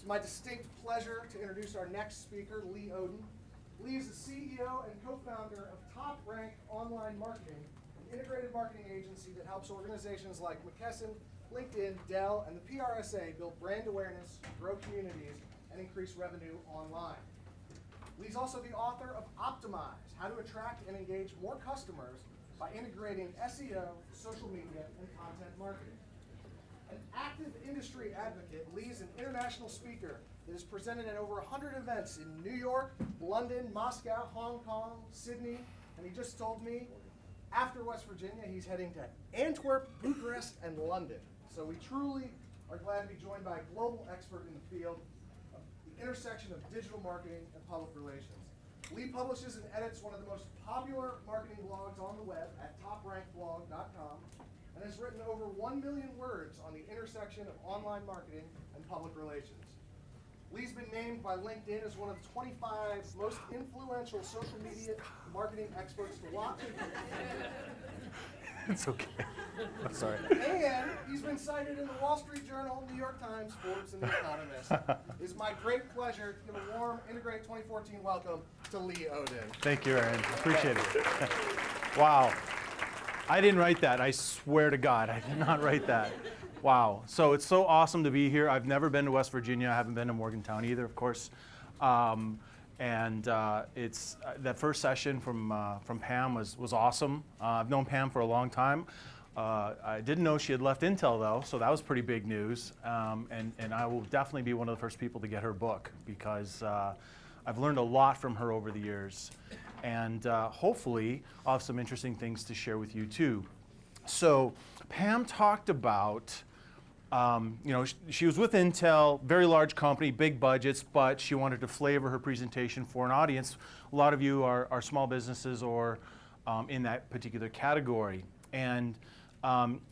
It's my distinct pleasure to introduce our next speaker, Lee Odden. Lee is the CEO and co-founder of Top Rank Online Marketing, an integrated marketing agency that helps organizations like McKesson, LinkedIn, Dell, and the PRSA build brand awareness, grow communities, and increase revenue online. Lee's also the author of Optimize, How to Attract and Engage More Customers by Integrating SEO, Social Media, and Content Marketing. An active industry advocate, Lee is an international speaker that is presented at over 100 events in New York, London, Moscow, Hong Kong, Sydney, and he just told me after West Virginia, he's heading to Antwerp, Bucharest, and London. So we truly are glad to be joined by a global expert in the field of the intersection of digital marketing and public relations. Lee publishes and edits one of the most popular marketing blogs on the web at toprankblog.com and has written over 1 million words on the intersection of online marketing and public relations. Lee's been named by LinkedIn as one of the 25 most influential social media marketing experts to watch. It's okay. I'm sorry. And he's been cited in the Wall Street Journal, New York Times, Forbes, and The Economist. It is my great pleasure to give a warm Integrate 2014 welcome to Lee Odden. Thank you, Aaron. Appreciate it. Wow. I didn't write that. I swear to God, I did not write that. Wow. So it's so awesome to be here. I've never been to West Virginia. I haven't been to Morgantown either, of course. It's that first session from Pam was awesome. I've known Pam for a long time. I didn't know she had left Intel though, so that was pretty big news. And I will definitely be one of the first people to get her book because I've learned a lot from her over the years. And hopefully I'll have some interesting things to share with you too. So Pam talked about, she was with Intel, very large company, big budgets, but she wanted to flavor her presentation for an audience. A lot of you are small businesses or in that particular category. And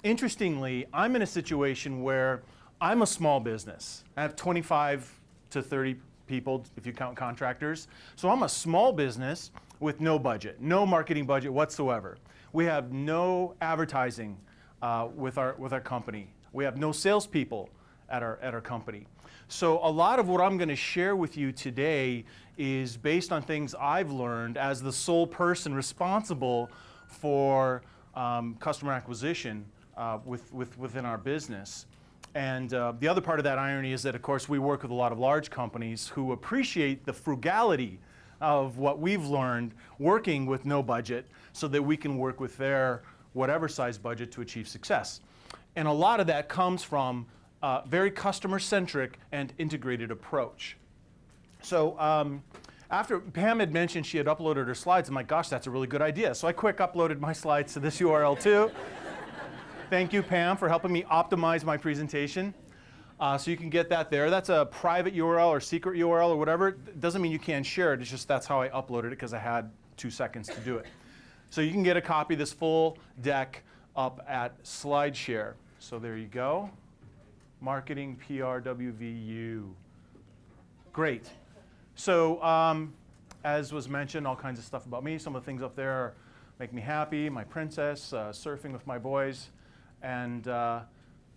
interestingly, I'm in a situation where I'm a small business. I have 25 to 30 people, if you count contractors. So I'm a small business with no budget, no marketing budget whatsoever. We have no advertising with our company. We have no salespeople at our company. So a lot of what I'm going to share with you today is based on things I've learned as the sole person responsible for customer acquisition within our business. And the other part of that irony is that, of course, we work with a lot of large companies who appreciate the frugality of what we've learned working with no budget so that we can work with their whatever size budget to achieve success. And a lot of that comes from a very customer-centric and integrated approach. So after Pam had mentioned she had uploaded her slides, I'm like, gosh, that's a really good idea. So I quick uploaded my slides to this URL too. Thank you, Pam, for helping me optimize my presentation. So you can get that there. That's a private URL or secret URL or whatever. It doesn't mean you can't share it. It's just that's how I uploaded it because I had 2 seconds to do it. So you can get a copy of this full deck up at SlideShare. So there you go. Marketing PRWVU. Great. So as was mentioned, all kinds of stuff about me. Some of the things up there make me happy. My princess, surfing with my boys, and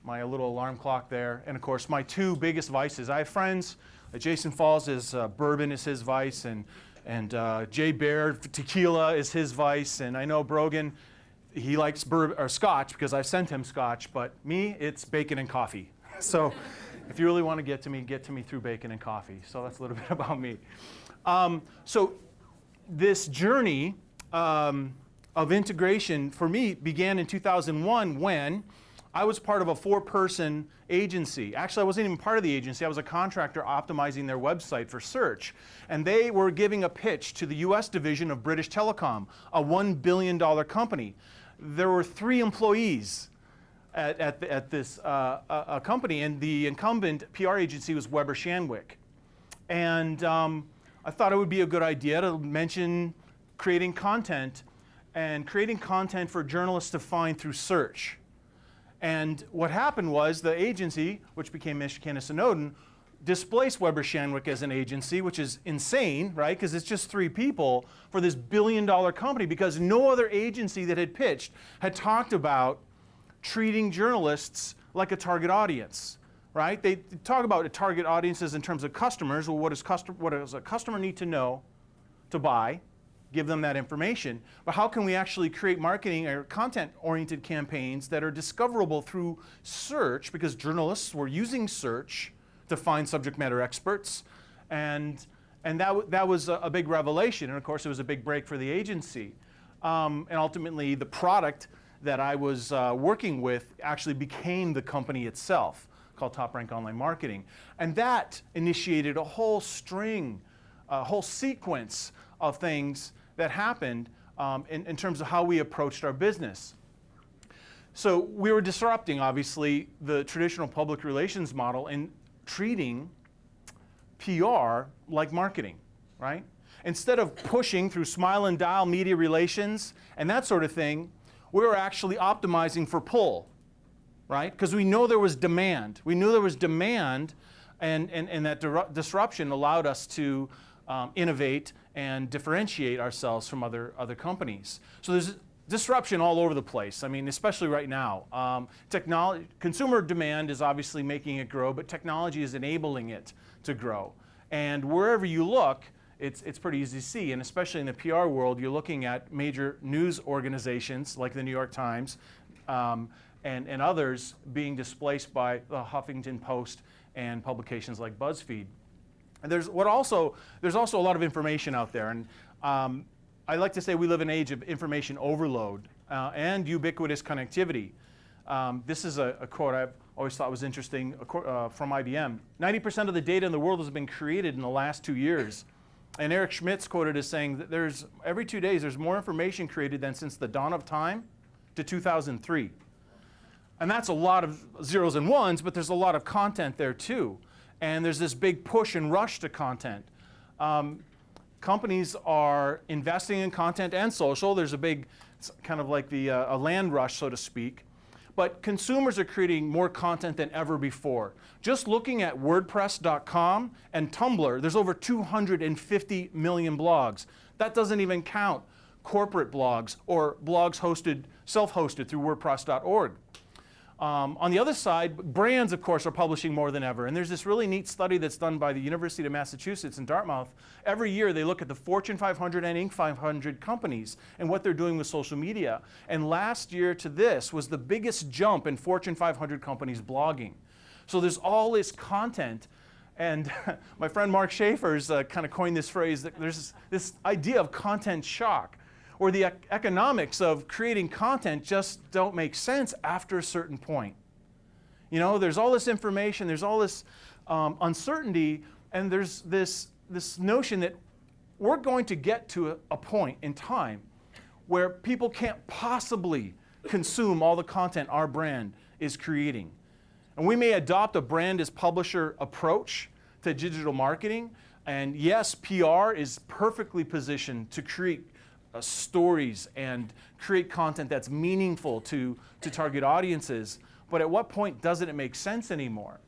my little alarm clock there. And of course, my 2 biggest vices. I have friends. Jason Falls is bourbon is his vice, and Jay Baird, tequila is his vice. And I know Brogan, he likes bourbon or scotch because I've sent him scotch. But me, it's bacon and coffee. So if you really want to get to me through bacon and coffee. So that's a little bit about me. So this journey of integration for me began in 2001 when I was part of a 4-person agency. Actually, I wasn't even part of the agency. I was a contractor optimizing their website for search. And they were giving a pitch to the US division of British Telecom, a $1 billion company. There were 3 employees at this company, and the incumbent PR agency was Weber Shandwick. And I thought it would be a good idea to mention creating content for journalists to find through search. And what happened was the agency, which became Michigan and Odden, displaced Weber Shandwick as an agency, which is insane, right? Because it's just 3 people for this $1 billion company because no other agency that had pitched had talked about treating journalists like a target audience. right? They talk about target audiences in terms of customers. Well, what does a customer need to know to buy? Give them that information. But how can we actually create marketing or content-oriented campaigns that are discoverable through search? Because journalists were using search to find subject matter experts, and that was a big revelation. And of course, it was a big break for the agency. And ultimately, the product that I was working with actually became the company itself, called Top Rank Online Marketing. And that initiated a whole string, a whole sequence of things that happened in terms of how we approached our business. So we were disrupting, obviously, the traditional public relations model and treating PR like marketing, right? Instead of pushing through smile and dial media relations and that sort of thing, we were actually optimizing for pull, right? Because we know there was demand. We knew there was demand, and that disruption allowed us to innovate and differentiate ourselves from other companies. So there's disruption all over the place. I mean, especially right now. Consumer demand is obviously making it grow, but technology is enabling it to grow. And wherever you look, it's pretty easy to see. And especially in the PR world, you're looking at major news organizations like the New York Times and others being displaced by the Huffington Post and publications like BuzzFeed. And there's also a lot of information out there, and I like to say we live in an age of information overload and ubiquitous connectivity. This is a quote I've always thought was interesting from IBM. 90% of the data in the world has been created in the last 2 years. And Eric Schmidt's quoted as saying that every 2 days there's more information created than since the dawn of time to 2003. And that's a lot of zeros and ones, but there's a lot of content there too. And there's this big push and rush to content. Companies are investing in content and social. There's a big, it's kind of like a land rush, so to speak. But consumers are creating more content than ever before. Just looking at WordPress.com and Tumblr, there's over 250 million blogs. That doesn't even count corporate blogs or blogs self-hosted through WordPress.org. On the other side, brands, of course, are publishing more than ever. And there's this really neat study that's done by the University of Massachusetts in Dartmouth. Every year, they look at the Fortune 500 and Inc. 500 companies and what they're doing with social media. And last year to this was the biggest jump in Fortune 500 companies blogging. So there's all this content. And my friend Mark Schaefer's kind of coined this phrase that there's this idea of content shock, or the economics of creating content just don't make sense after a certain point. You know, there's all this information, there's all this uncertainty, and there's this notion that we're going to get to a point in time where people can't possibly consume all the content our brand is creating. And we may adopt a brand as publisher approach to digital marketing, and yes, PR is perfectly positioned to create stories and create content that's meaningful to target audiences, but at what point doesn't it make sense anymore?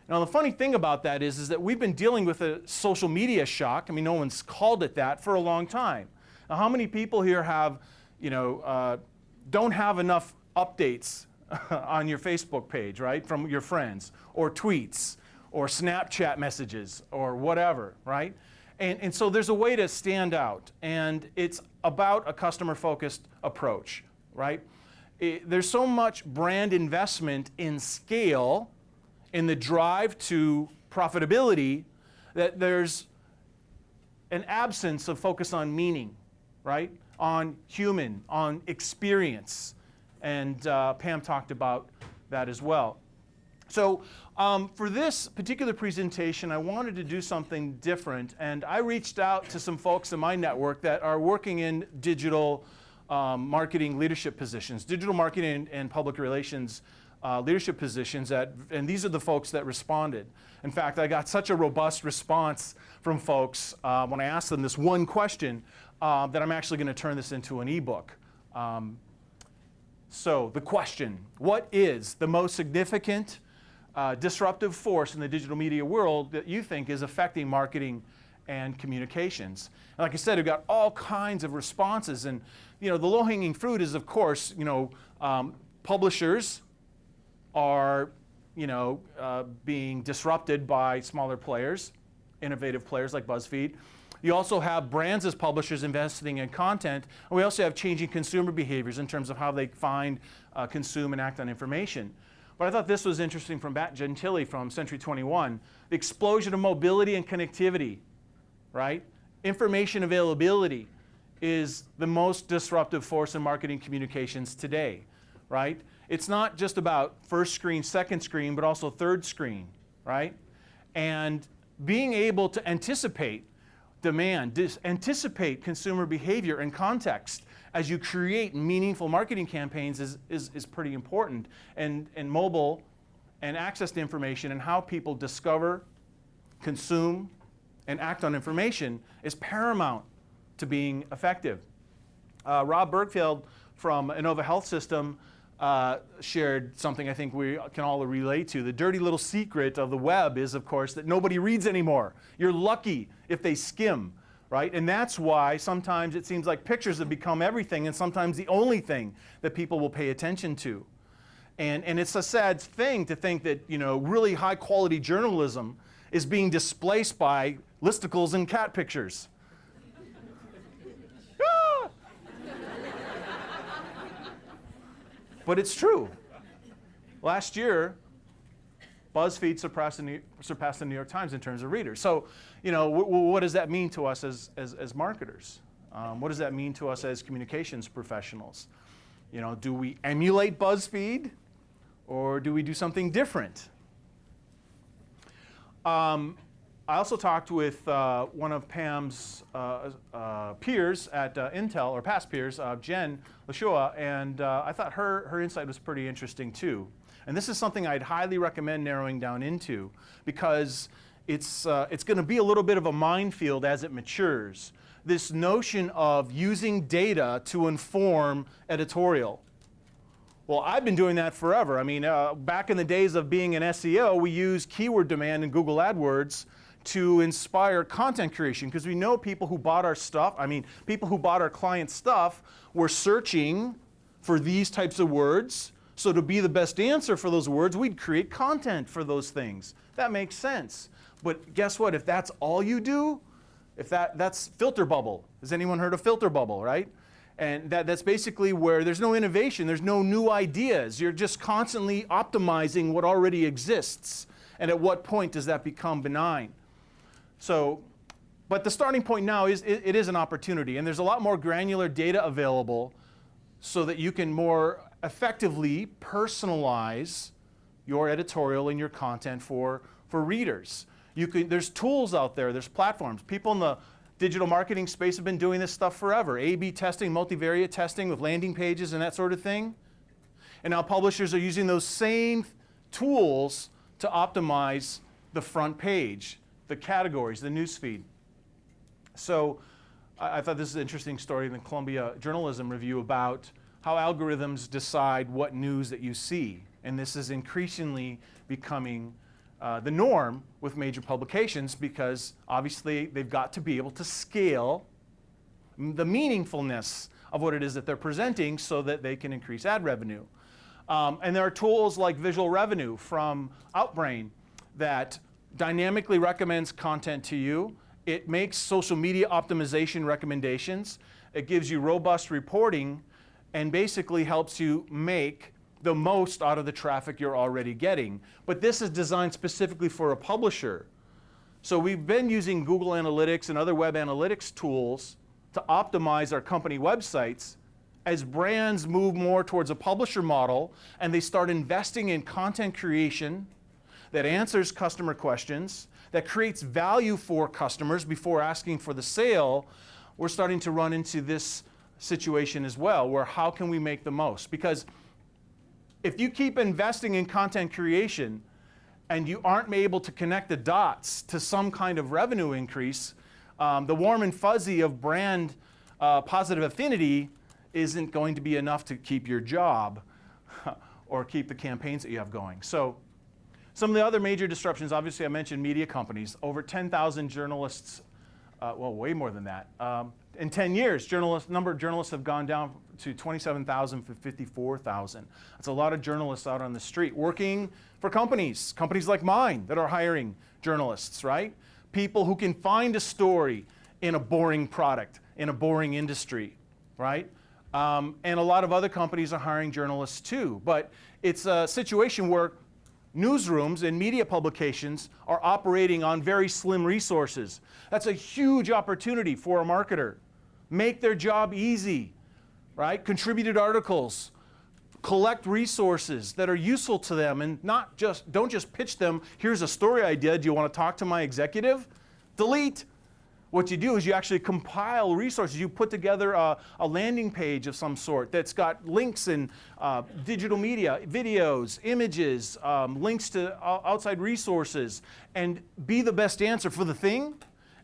Now the funny thing about that is that we've been dealing with a social media shock. I mean, no one's called it that for a long time. Now how many people here have, don't have enough updates on your Facebook page, right, from your friends, or tweets, or Snapchat messages, or whatever, right? And so there's a way to stand out, and it's about a customer-focused approach, right? There's so much brand investment in scale, in the drive to profitability, that there's an absence of focus on meaning, right? On human, on experience, and Pam talked about that as well. So for this particular presentation, I wanted to do something different, and I reached out to some folks in my network that are working in digital marketing leadership positions, digital marketing and public relations leadership positions, and these are the folks that responded. In fact, I got such a robust response from folks when I asked them this one question that I'm actually going to turn this into an ebook. So the question, what is the most significant disruptive force in the digital media world that you think is affecting marketing and communications? And like I said, we've got all kinds of responses, and the low-hanging fruit is, of course, publishers are being disrupted by smaller players, innovative players like BuzzFeed. You also have brands as publishers investing in content, and we also have changing consumer behaviors in terms of how they find, consume, and act on information. But I thought this was interesting from Matt Gentile from Century 21, the explosion of mobility and connectivity, right? Information availability is the most disruptive force in marketing communications today, right? It's not just about first screen, second screen, but also third screen, right? And being able to anticipate demand, anticipate consumer behavior and context as you create meaningful marketing campaigns is pretty important. And mobile and access to information and how people discover, consume, and act on information is paramount to being effective. Rob Bergfeld from Innova Health System shared something I think we can all relate to. The dirty little secret of the web is, of course, that nobody reads anymore. You're lucky if they skim, right? And that's why sometimes it seems like pictures have become everything and sometimes the only thing that people will pay attention to. And it's a sad thing to think that, really high quality journalism is being displaced by listicles and cat pictures. But it's true. Last year, BuzzFeed surpassed the New York Times in terms of readers. So, what does that mean to us as marketers? What does that mean to us as communications professionals? Do we emulate BuzzFeed, or do we do something different? I also talked with one of Pam's peers at Intel, or past peers, Jen Lashua, and I thought her insight was pretty interesting too. And this is something I'd highly recommend narrowing down into because it's going to be a little bit of a minefield as it matures. This notion of using data to inform editorial. Well, I've been doing that forever. I mean, back in the days of being an SEO, we used keyword demand in Google AdWords to inspire content creation because we know people who bought our stuff, people who bought our client stuff were searching for these types of words. So to be the best answer for those words, we'd create content for those things. That makes sense. But guess what? If that's all you do, that's filter bubble. Has anyone heard of filter bubble, right? And that's basically where there's no innovation, there's no new ideas. You're just constantly optimizing what already exists. And at what point does that become benign? So, but the starting point now is it is an opportunity, and there's a lot more granular data available so that you can more effectively personalize your editorial and your content for readers. There's tools out there, there's platforms. People in the digital marketing space have been doing this stuff forever. A/B testing, multivariate testing with landing pages and that sort of thing. And now publishers are using those same tools to optimize the front page, the categories, the newsfeed. So I thought this is an interesting story in the Columbia Journalism Review about how algorithms decide what news that you see. And this is increasingly becoming the norm with major publications because obviously they've got to be able to scale the meaningfulness of what it is that they're presenting so that they can increase ad revenue. And there are tools like Visual Revenue from Outbrain that dynamically recommends content to you. It makes social media optimization recommendations. It gives you robust reporting and basically helps you make the most out of the traffic you're already getting. But this is designed specifically for a publisher. So we've been using Google Analytics and other web analytics tools to optimize our company websites. As brands move more towards a publisher model and they start investing in content creation that answers customer questions, that creates value for customers before asking for the sale, we're starting to run into this situation as well, where how can we make the most? Because if you keep investing in content creation and you aren't able to connect the dots to some kind of revenue increase, the warm and fuzzy of brand positive affinity isn't going to be enough to keep your job or keep the campaigns that you have going. So some of the other major disruptions, obviously I mentioned media companies. Over 10,000 journalists well, way more than that. In 10 years, number of journalists have gone down to 27,000 from 54,000. That's a lot of journalists out on the street working for companies like mine that are hiring journalists, right? People who can find a story in a boring product, in a boring industry, right? And a lot of other companies are hiring journalists too. But it's a situation where newsrooms and media publications are operating on very slim resources. That's a huge opportunity for a marketer. Make their job easy, right? Contributed articles, collect resources that are useful to them, and don't just pitch them, here's a story idea, do you want to talk to my executive? Delete. What you do is you actually compile resources. You put together a landing page of some sort that's got links in digital media, videos, images, links to outside resources, and be the best answer for the thing,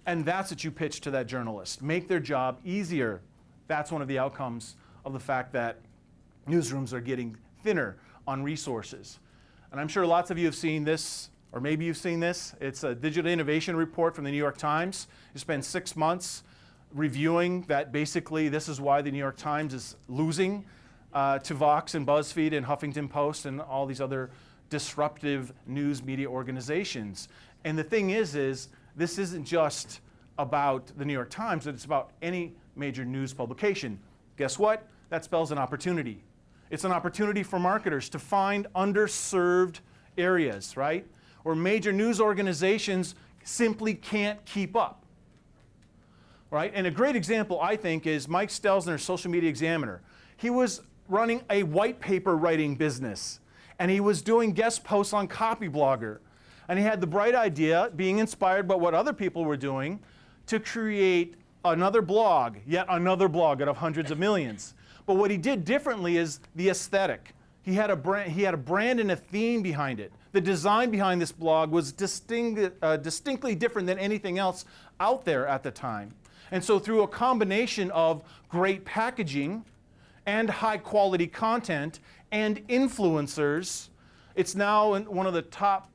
and that's what you pitch to that journalist. Make their job easier. That's one of the outcomes of the fact that newsrooms are getting thinner on resources. And I'm sure lots of you have seen this, or maybe you've seen this. It's a digital innovation report from the New York Times. You spend 6 months reviewing that basically this is why the New York Times is losing to Vox and BuzzFeed and Huffington Post and all these other disruptive news media organizations. And the thing is this isn't just about the New York Times, it's about any major news publication. Guess what? That spells an opportunity. It's an opportunity for marketers to find underserved areas, right? Where major news organizations simply can't keep up, right? And a great example, I think, is Mike Stelzner, Social Media Examiner. He was running a white paper writing business, and he was doing guest posts on Copyblogger. And he had the bright idea, being inspired by what other people were doing, to create another blog, yet another blog out of hundreds of millions. But what he did differently is the aesthetic. He had a brand and a theme behind it. The design behind this blog was distinctly different than anything else out there at the time. And so through a combination of great packaging and high quality content and influencers, it's now in one of the top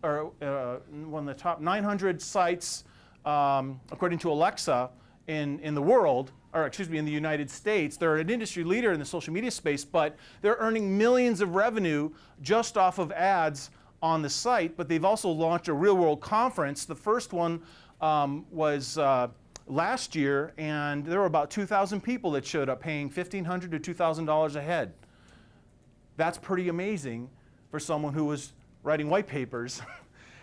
900 sites, according to Alexa, in the world, or excuse me, in the United States. They're an industry leader in the social media space, but they're earning millions of revenue just off of ads on the site. But they've also launched a real-world conference. The first one was last year, and there were about 2,000 people that showed up, paying $1,500 to $2,000 a head. That's pretty amazing for someone who was writing white papers,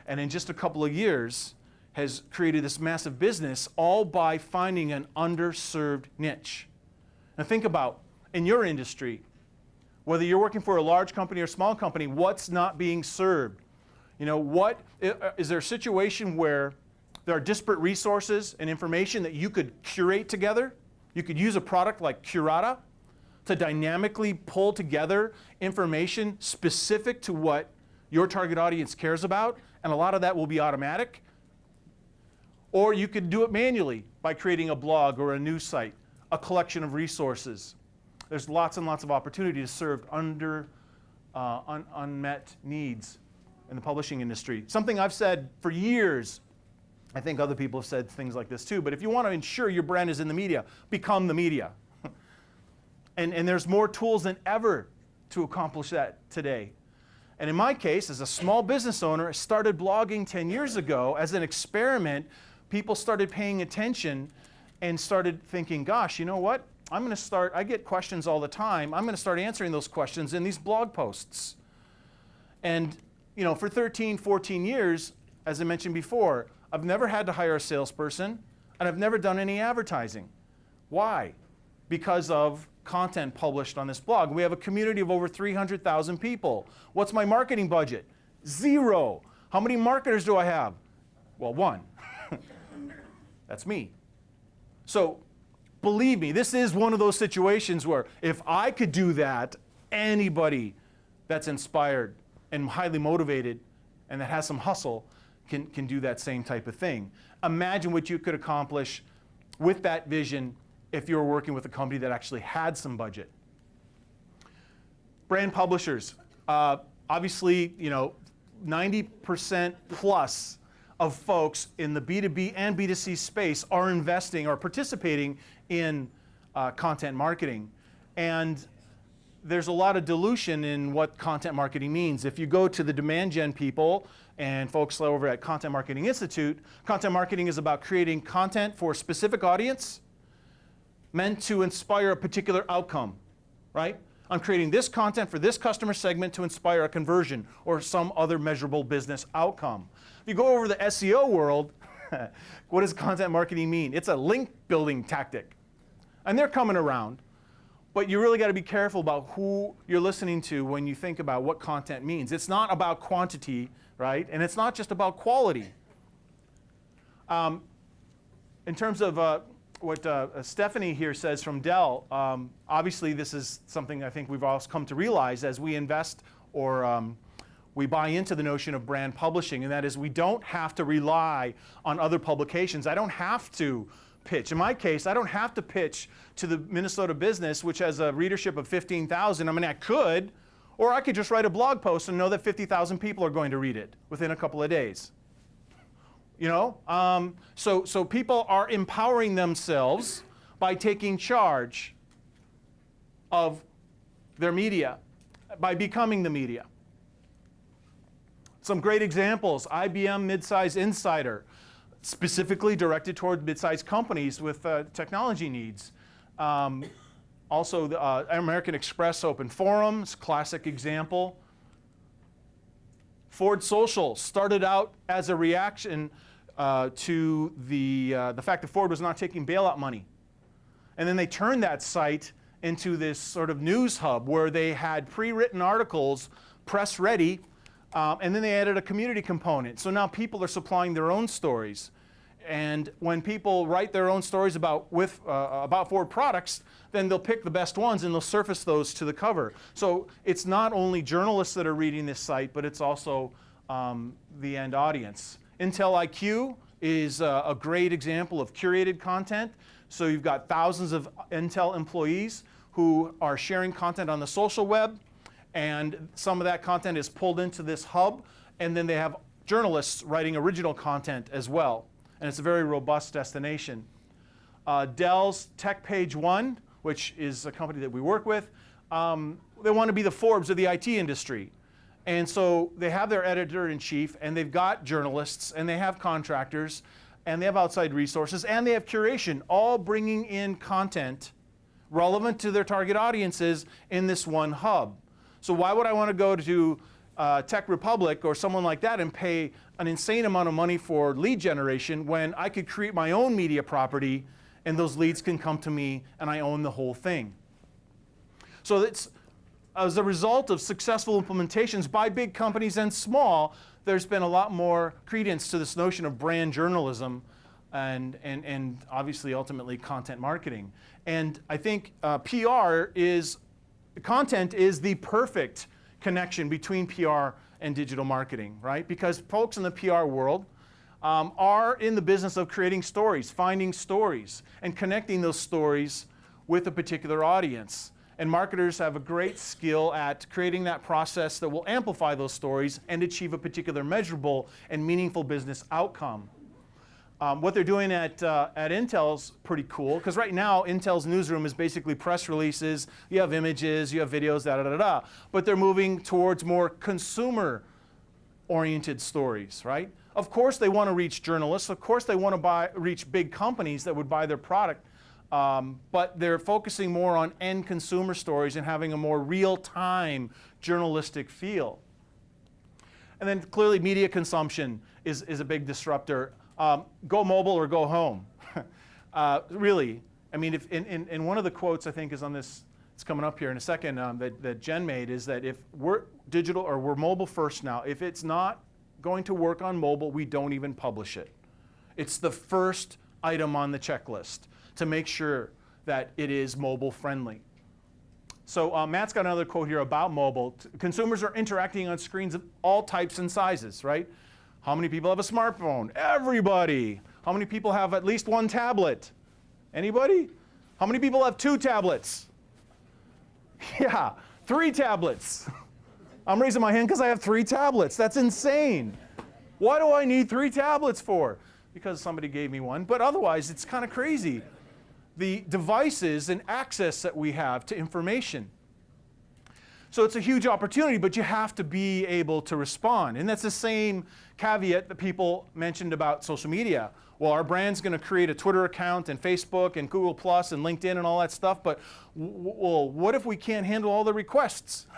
and in just a couple of years has created this massive business, all by finding an underserved niche. Now think about, in your industry, whether you're working for a large company or a small company, what's not being served? You know, is there a situation where there are disparate resources and information that you could curate together? You could use a product like Curata to dynamically pull together information specific to what your target audience cares about, and a lot of that will be automatic. Or you could do it manually by creating a blog or a news site, a collection of resources. There's lots and lots of opportunity to serve unmet needs in the publishing industry. Something I've said for years, I think other people have said things like this too, but if you want to ensure your brand is in the media, become the media. And there's more tools than ever to accomplish that today. And in my case, as a small business owner, I started blogging 10 years ago as an experiment. People started paying attention and started thinking, gosh, you know what? I get questions all the time. I'm going to start answering those questions in these blog posts. And you know, for 13, 14 years, as I mentioned before, I've never had to hire a salesperson, and I've never done any advertising. Why? Because of content published on this blog. We have a community of over 300,000 people. What's my marketing budget? 0. How many marketers do I have? Well, 1. That's me. So believe me, this is one of those situations where if I could do that, anybody that's inspired and highly motivated and that has some hustle can do that same type of thing. Imagine what you could accomplish with that vision if you were working with a company that actually had some budget. Brand publishers, obviously, you know, 90% plus of folks in the B2B and B2C space are investing or participating in content marketing. And there's a lot of dilution in what content marketing means. If you go to the demand gen people and folks over at Content Marketing Institute, content marketing is about creating content for a specific audience meant to inspire a particular outcome, right? I'm creating this content for this customer segment to inspire a conversion or some other measurable business outcome. If you go over the SEO world, what does content marketing mean? It's a link building tactic. And they're coming around. But you really got to be careful about who you're listening to when you think about what content means. It's not about quantity, right? And it's not just about quality. In terms of what Stephanie here says from Dell, obviously this is something I think we've all come to realize as we invest or we buy into the notion of brand publishing, and that is we don't have to rely on other publications. I don't have to pitch. In my case, I don't have to pitch to the Minnesota Business, which has a readership of 15,000. I mean, I could, or I could just write a blog post and know that 50,000 people are going to read it within a couple of days. You know, so people are empowering themselves by taking charge of their media, by becoming the media. Some great examples: IBM Midsize Insider, specifically directed toward mid-sized companies with technology needs. Also, the American Express Open Forums, classic example. Ford Social started out as a reaction to the fact that Ford was not taking bailout money. And then they turned that site into this sort of news hub where they had pre-written articles, press ready, and then they added a community component. So now people are supplying their own stories. And when people write their own stories about Ford products, then they'll pick the best ones and they'll surface those to the cover. So it's not only journalists that are reading this site, but it's also the end audience. Intel IQ is a great example of curated content. So you've got thousands of Intel employees who are sharing content on the social web, and some of that content is pulled into this hub, and then they have journalists writing original content as well. And it's a very robust destination. Dell's TechPage One, which is a company that we work with, they want to be the Forbes of the IT industry. And so they have their editor-in-chief, and they've got journalists, and they have contractors, and they have outside resources, and they have curation, all bringing in content relevant to their target audiences in this one hub. So why would I want to go to Tech Republic or someone like that and pay an insane amount of money for lead generation when I could create my own media property and those leads can come to me and I own the whole thing? So it's, as a result of successful implementations by big companies and small, there's been a lot more credence to this notion of brand journalism and obviously ultimately content marketing. And I think content is the perfect connection between PR and digital marketing, right? Because folks in the PR world are in the business of creating stories, finding stories, and connecting those stories with a particular audience. And marketers have a great skill at creating that process that will amplify those stories and achieve a particular measurable and meaningful business outcome. What they're doing at Intel's pretty cool, because right now Intel's newsroom is basically press releases, you have images, you have videos, da-da-da-da, but they're moving towards more consumer-oriented stories, right? Of course they want to reach journalists, of course they want to reach big companies that would buy their product, but they're focusing more on end consumer stories and having a more real-time journalistic feel. And then clearly media consumption is a big disruptor. Go mobile or go home. Really, I mean, if in one of the quotes I think is on this, it's coming up here in a second, that Jen made, is that if we're digital or we're mobile first now, if it's not going to work on mobile, we don't even publish it. It's the first item on the checklist to make sure that it is mobile friendly. So Matt's got another quote here about mobile. Consumers are interacting on screens of all types and sizes, right? How many people have a smartphone? Everybody. How many people have at least one tablet? Anybody? How many people have 2 tablets? Yeah, 3 tablets. I'm raising my hand because I have 3 tablets. That's insane. What do I need 3 tablets for? Because somebody gave me one, but otherwise it's kind of crazy. The devices and access that we have to information. So it's a huge opportunity, but you have to be able to respond. And that's the same caveat that people mentioned about social media. Well, our brand's going to create a Twitter account and Facebook and Google Plus and LinkedIn and all that stuff, but well, what if we can't handle all the requests?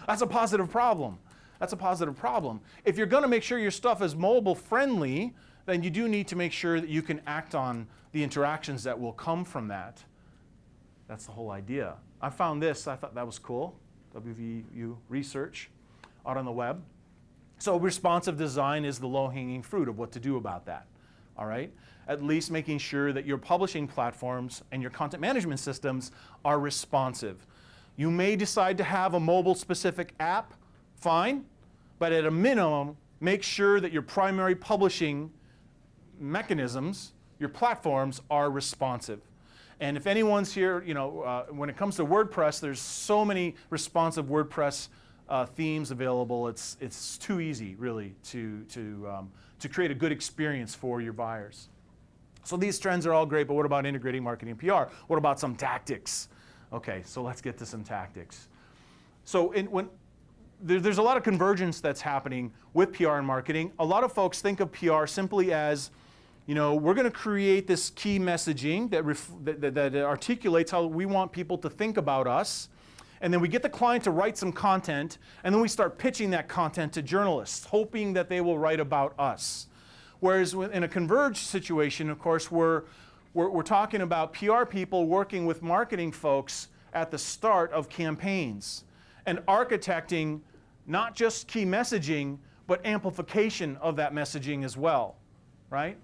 That's a positive problem. That's a positive problem. If you're going to make sure your stuff is mobile friendly, then you do need to make sure that you can act on the interactions that will come from that. That's the whole idea. I found this, I thought that was cool. WVU research out on the web. So responsive design is the low-hanging fruit of what to do about that, all right? At least making sure that your publishing platforms and your content management systems are responsive. You may decide to have a mobile-specific app, fine, but at a minimum, make sure that your primary publishing mechanisms, your platforms, are responsive. And if anyone's here, when it comes to WordPress, there's so many responsive WordPress themes available. It's too easy, really, to create a good experience for your buyers. So these trends are all great, but what about integrating marketing and PR? What about some tactics? Okay, so let's get to some tactics. So there's a lot of convergence that's happening with PR and marketing. A lot of folks think of PR simply as, we're going to create this key messaging that articulates how we want people to think about us. And then we get the client to write some content, and then we start pitching that content to journalists, hoping that they will write about us. Whereas in a converged situation, of course, we're talking about PR people working with marketing folks at the start of campaigns and architecting not just key messaging, but amplification of that messaging as well, right?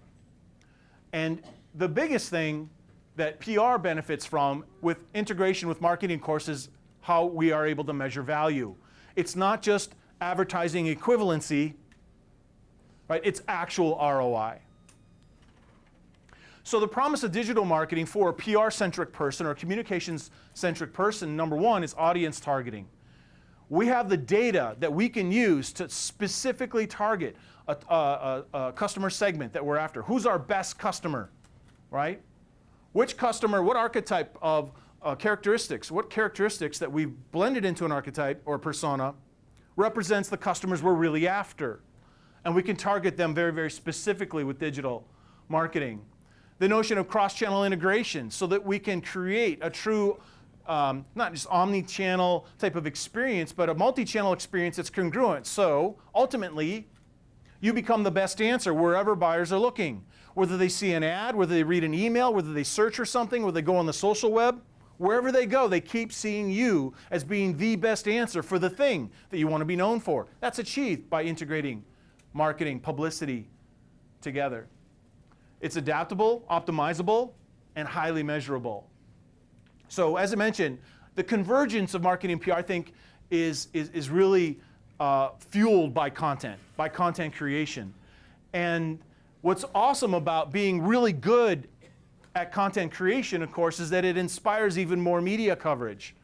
And the biggest thing that PR benefits from with integration with marketing, of course, is how we are able to measure value. It's not just advertising equivalency, right? It's actual ROI. So the promise of digital marketing for a PR-centric person or a communications-centric person, number one, is audience targeting. We have the data that we can use to specifically target a customer segment that we're after. Who's our best customer, right? Which customer, what archetype of characteristics, what characteristics that we've blended into an archetype or persona represents the customers we're really after. And we can target them very, very specifically with digital marketing. The notion of cross-channel integration so that we can create a true not just omni-channel type of experience, but a multi-channel experience that's congruent. So ultimately, you become the best answer wherever buyers are looking. Whether they see an ad, whether they read an email, whether they search for something, whether they go on the social web, wherever they go, they keep seeing you as being the best answer for the thing that you want to be known for. That's achieved by integrating marketing, publicity together. It's adaptable, optimizable, and highly measurable. So as I mentioned, the convergence of marketing and PR, I think, is really fueled by content creation. And what's awesome about being really good at content creation, of course, is that it inspires even more media coverage.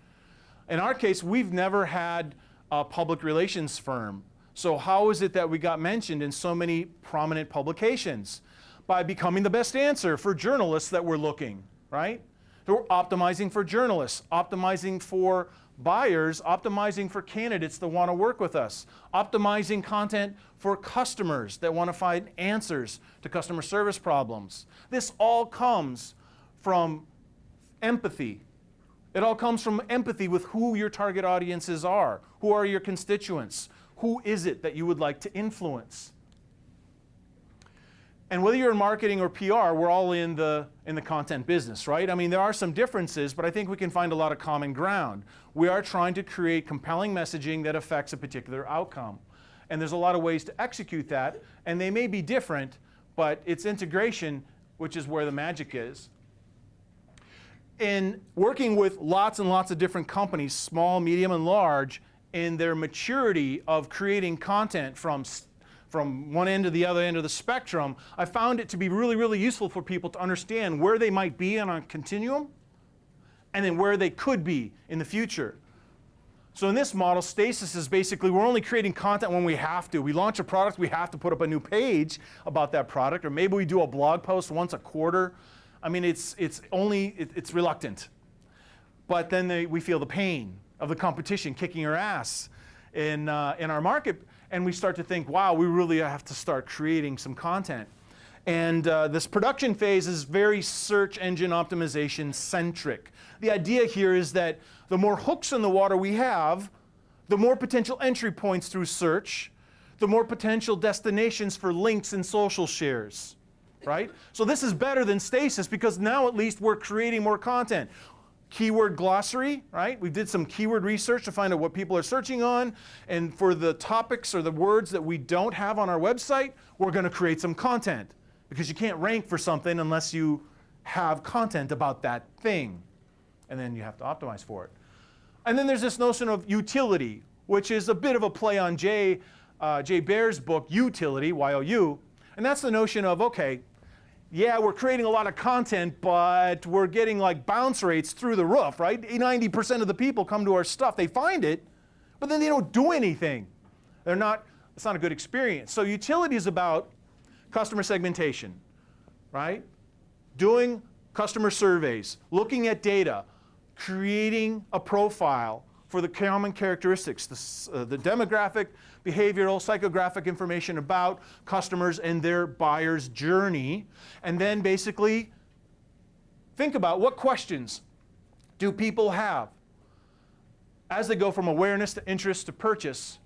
In our case, we've never had a public relations firm. So how is it that we got mentioned in so many prominent publications? By becoming the best answer for journalists that were looking, right? So we're optimizing for journalists, optimizing for buyers, optimizing for candidates that want to work with us, optimizing content for customers that want to find answers to customer service problems. This all comes from empathy. It all comes from empathy with who your target audiences are. Who are your constituents? Who is it that you would like to influence? And whether you're in marketing or PR, we're all in the content business, right? I mean, there are some differences, but I think we can find a lot of common ground. We are trying to create compelling messaging that affects a particular outcome. And there's a lot of ways to execute that, and they may be different, but it's integration, which is where the magic is. In working with lots and lots of different companies, small, medium, and large, in their maturity of creating content from one end to the other end of the spectrum, I found it to be really, really useful for people to understand where they might be on a continuum and then where they could be in the future. So in this model, stasis is basically we're only creating content when we have to. We launch a product, we have to put up a new page about that product, or maybe we do a blog post once a quarter. I mean, it's reluctant. But then we feel the pain of the competition kicking our ass in our market, and we start to think, wow, we really have to start creating some content. And this production phase is very search engine optimization centric. The idea here is that the more hooks in the water we have, the more potential entry points through search, the more potential destinations for links and social shares, right? So this is better than stasis because now at least we're creating more content. Keyword glossary, right? We did some keyword research to find out what people are searching on. And for the topics or the words that we don't have on our website, we're going to create some content. Because you can't rank for something unless you have content about that thing. And then you have to optimize for it. And then there's this notion of utility, which is a bit of a play on Jay Baer's book, Utility, Y-O-U. And that's the notion of, okay, yeah, we're creating a lot of content, but we're getting like bounce rates through the roof, right? 90% of the people come to our stuff, they find it, but then they don't do anything. It's not a good experience. So utility is about customer segmentation, right? Doing customer surveys, looking at data, creating a profile for the common characteristics, the demographic, behavioral, psychographic information about customers and their buyer's journey, and then basically think about what questions do people have as they go from awareness to interest to purchase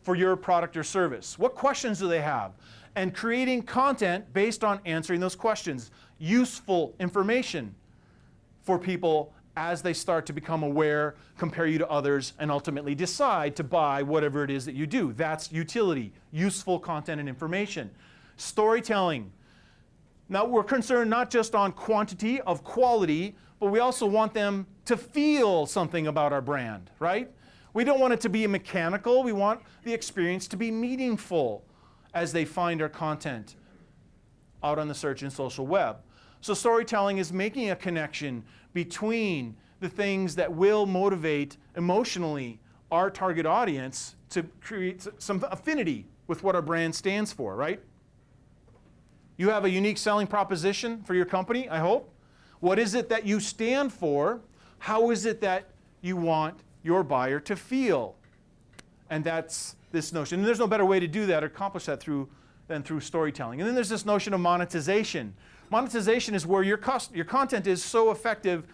for your product or service. What questions do they have? And creating content based on answering those questions. Useful information for people as they start to become aware, compare you to others, and ultimately decide to buy whatever it is that you do. That's utility, useful content and information. Storytelling. Now we're concerned not just on quantity of quality, but we also want them to feel something about our brand, right? We don't want it to be mechanical. We want the experience to be meaningful as they find our content out on the search and social web. So storytelling is making a connection between the things that will motivate emotionally our target audience to create some affinity with what our brand stands for, right? You have a unique selling proposition for your company, I hope. What is it that you stand for? How is it that you want your buyer to feel? And that's this notion. And there's no better way to do that or accomplish that than through storytelling. And then there's this notion of monetization. Monetization is where your content is so effective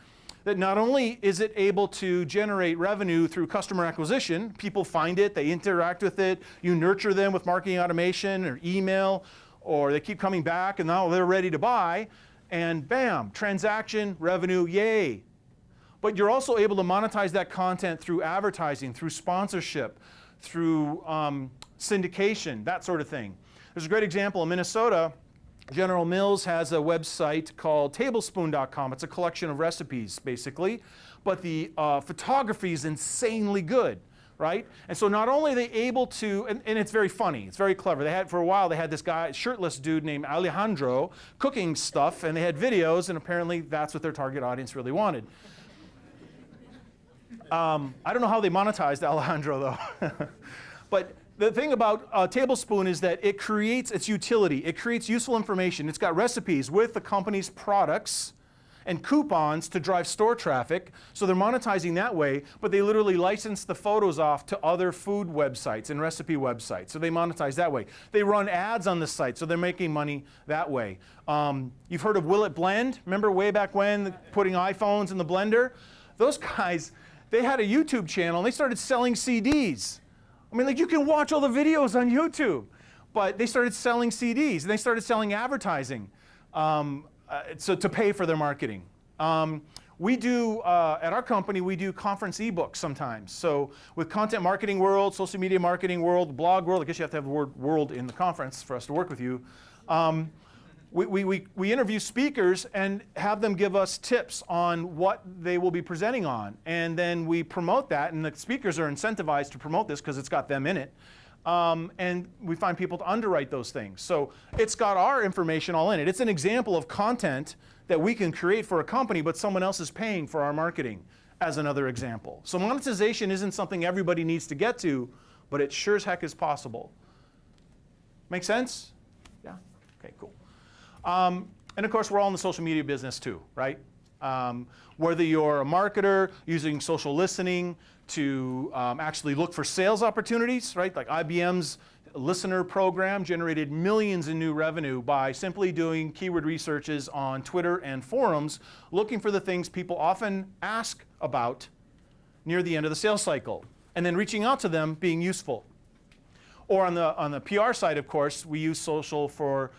that not only is it able to generate revenue through customer acquisition, people find it, they interact with it, you nurture them with marketing automation or email, or they keep coming back and now they're ready to buy, and bam, transaction, revenue, yay. But you're also able to monetize that content through advertising, through sponsorship, through syndication, that sort of thing. There's a great example in Minnesota. General Mills has a website called tablespoon.com. It's a collection of recipes, basically, but the photography is insanely good, right? And so not only are they able to, and it's very funny, it's very clever. They had, for a while, they had this guy, shirtless dude named Alejandro, cooking stuff, and they had videos, and apparently that's what their target audience really wanted. I don't know how they monetized Alejandro, though. But the thing about Tablespoon is that it creates its utility. It creates useful information. It's got recipes with the company's products and coupons to drive store traffic. So they're monetizing that way, but they literally license the photos off to other food websites and recipe websites. So they monetize that way. They run ads on the site, so they're making money that way. You've heard of Will It Blend? Remember way back when, putting iPhones in the blender? Those guys, they had a YouTube channel and they started selling CDs. I mean, like, you can watch all the videos on YouTube, but they started selling CDs and they started selling advertising so to pay for their marketing. We do, at our company, we do conference ebooks sometimes. So with content marketing world, social media marketing world, blog world, I guess you have to have the word world in the conference for us to work with you. We interview speakers and have them give us tips on what they will be presenting on. And then we promote that, and the speakers are incentivized to promote this because it's got them in it. And we find people to underwrite those things. So it's got our information all in it. It's an example of content that we can create for a company, but someone else is paying for our marketing. as another example. So monetization isn't something everybody needs to get to, but it sure as heck is possible. Make sense? Yeah? Okay, cool. And of course, we're all in the social media business too, right? Whether you're a marketer using social listening to actually look for sales opportunities, right? Like IBM's listener program generated millions in new revenue by simply doing keyword researches on Twitter and forums, looking for the things people often ask about near the end of the sales cycle, and then reaching out to them being useful. Or on the PR side, of course, we use social for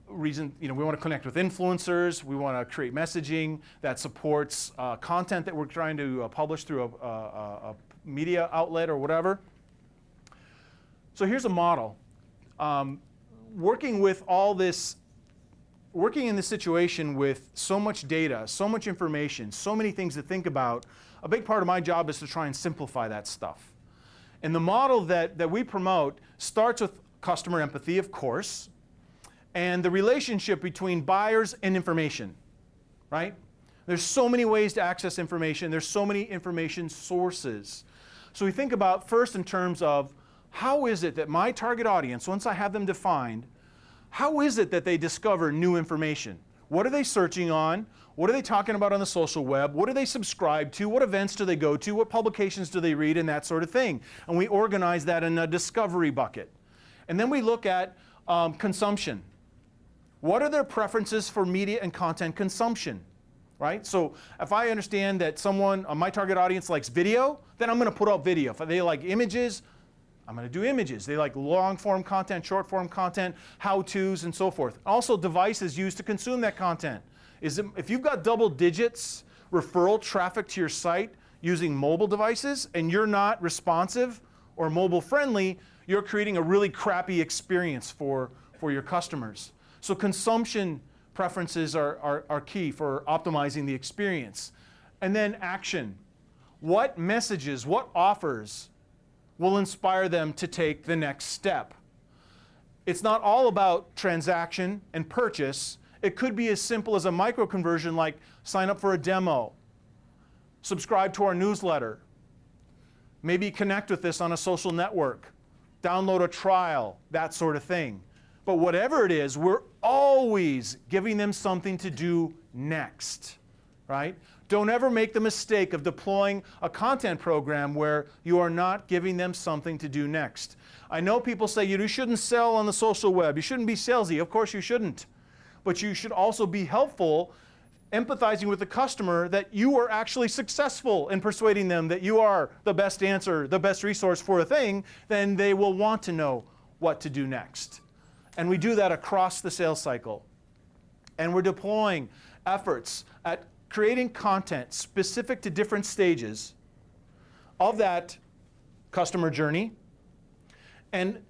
reason, we want to connect with influencers, we want to create messaging that supports content that we're trying to publish through a media outlet or whatever. So here's a model. Working in this situation with so much data, so much information, so many things to think about, a big part of my job is to try and simplify that stuff. And the model that we promote starts with customer empathy, of course, and the relationship between buyers and information, right? There's so many ways to access information. There's so many information sources. So we think about first in terms of how is it that my target audience, once I have them defined, how is it that they discover new information? What are they searching on? What are they talking about on the social web? What do they subscribe to? What events do they go to? What publications do they read? And that sort of thing. And we organize that in a discovery bucket. And then we look at consumption. What are their preferences for media and content consumption? Right? So if I understand that someone, my target audience likes video, then I'm going to put out video. If they like images, I'm going to do images. They like long-form content, short-form content, how-tos, and so forth. Also, devices used to consume that content. If you've got double digits referral traffic to your site using mobile devices and you're not responsive or mobile-friendly, you're creating a really crappy experience for your customers. So consumption preferences are key for optimizing the experience. And then action. What messages, what offers will inspire them to take the next step? It's not all about transaction and purchase. It could be as simple as a micro conversion like sign up for a demo, subscribe to our newsletter, maybe connect with us on a social network, download a trial, that sort of thing. But whatever it is, we're always giving them something to do next, right? Don't ever make the mistake of deploying a content program where you are not giving them something to do next. I know people say you shouldn't sell on the social web. You shouldn't be salesy. Of course you shouldn't. But you should also be helpful, empathizing with the customer that you are actually successful in persuading them that you are the best answer, the best resource for a thing. Then they will want to know what to do next. And we do that across the sales cycle. And we're deploying efforts at creating content specific to different stages of that customer journey and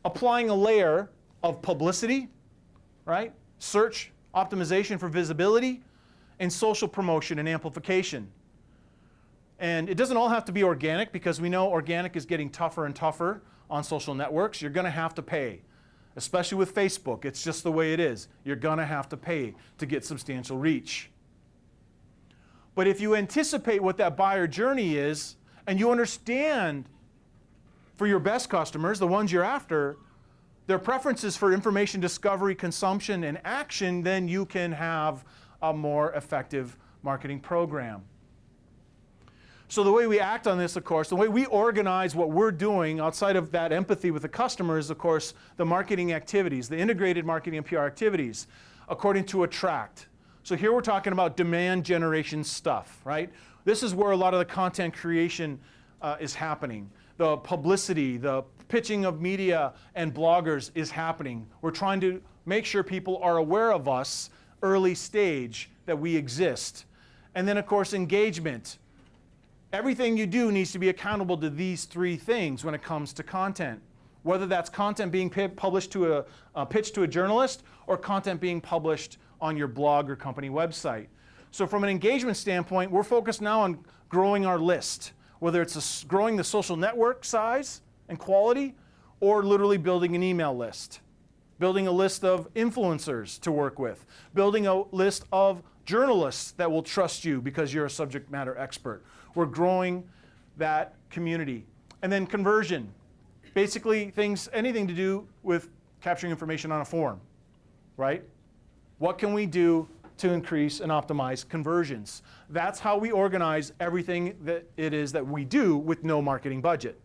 applying a layer of publicity, right? Search optimization for visibility and social promotion and amplification. And it doesn't all have to be organic because we know organic is getting tougher and tougher on social networks. You're going to have to pay. Especially with Facebook, it's just the way it is. You're going to have to pay to get substantial reach. But if you anticipate what that buyer journey is, and you understand for your best customers, the ones you're after, their preferences for information discovery, consumption, and action, then you can have a more effective marketing program. So the way we act on this, of course, the way we organize what we're doing outside of that empathy with the customer is, of course, the marketing activities, the integrated marketing and PR activities, according to a tract. So here we're talking about demand generation stuff, right? This is where a lot of the content creation is happening. The publicity, the pitching of media and bloggers is happening. We're trying to make sure people are aware of us early stage, that we exist. And then, of course, engagement. Everything you do needs to be accountable to these three things when it comes to content. Whether that's content being published to pitched to a journalist or content being published on your blog or company website. So from an engagement standpoint, we're focused now on growing our list, whether it's growing the social network size and quality or literally building an email list. building a list of influencers to work with, building a list of journalists that will trust you because you're a subject matter expert. We're growing that community. And then conversion, basically anything to do with capturing information on a form, right? What can we do to increase and optimize conversions? That's how we organize everything that it is that we do with no marketing budget.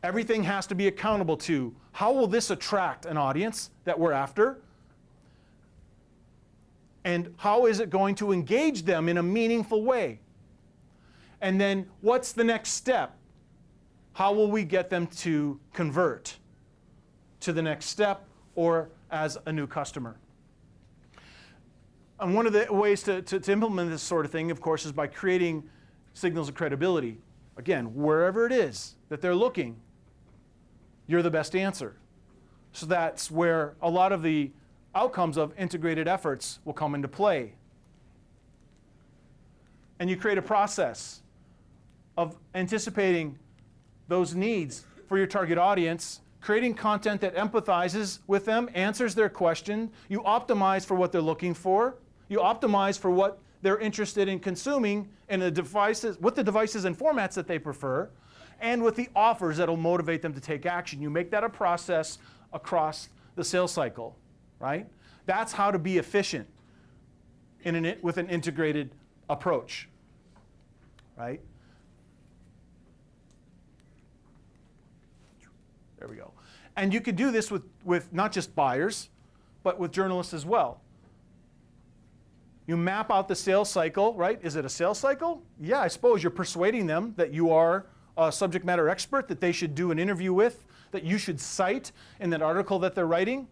Everything has to be accountable to how will this attract an audience that we're after? And how is it going to engage them in a meaningful way? And then what's the next step? How will we get them to convert to the next step or as a new customer? And one of the ways to implement this sort of thing, of course, is by creating signals of credibility. Again, wherever it is that they're looking, you're the best answer. So that's where a lot of the outcomes of integrated efforts will come into play. And you create a process of anticipating those needs for your target audience, creating content that empathizes with them, answers their question. You optimize for what they're looking for. You optimize for what they're interested in consuming and with the devices and formats that they prefer, and with the offers that will motivate them to take action. You make that a process across the sales cycle, right? That's how to be efficient with an integrated approach, right? There we go. And you could do this with not just buyers, but with journalists as well. You map out the sales cycle, right? Is it a sales cycle? Yeah, I suppose you're persuading them that you are a subject matter expert that they should do an interview with, that you should cite in that article that they're writing.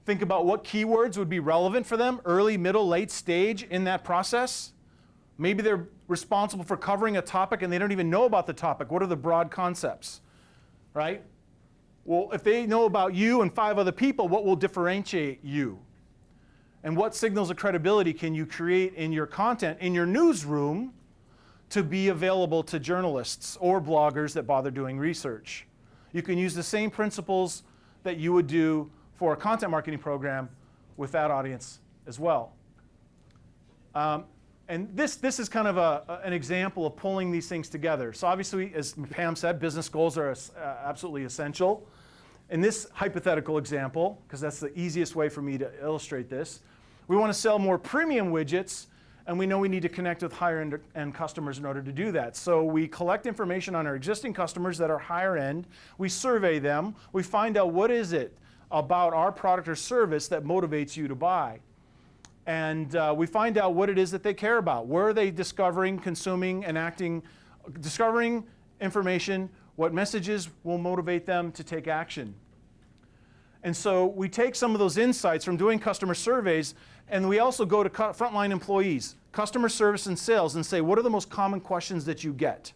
Think about what keywords would be relevant for them, early, middle, late stage in that process. Maybe they're responsible for covering a topic and they don't even know about the topic. What are the broad concepts, right? Well, if they know about you and 5 other people, what will differentiate you? And what signals of credibility can you create in your content, in your newsroom, to be available to journalists or bloggers that bother doing research? You can use the same principles that you would do for a content marketing program with that audience as well. And this is kind of an example of pulling these things together. So obviously, as Pam said, business goals are absolutely essential. In this hypothetical example, because that's the easiest way for me to illustrate this, we want to sell more premium widgets, and we know we need to connect with higher end customers in order to do that. So we collect information on our existing customers that are higher end, we survey them, we find out what is it about our product or service that motivates you to buy. And we find out what it is that they care about. Where are they discovering, consuming, and acting, discovering information, what messages will motivate them to take action. And so we take some of those insights from doing customer surveys, and we also go to frontline employees, customer service and sales, and say, what are the most common questions that you get?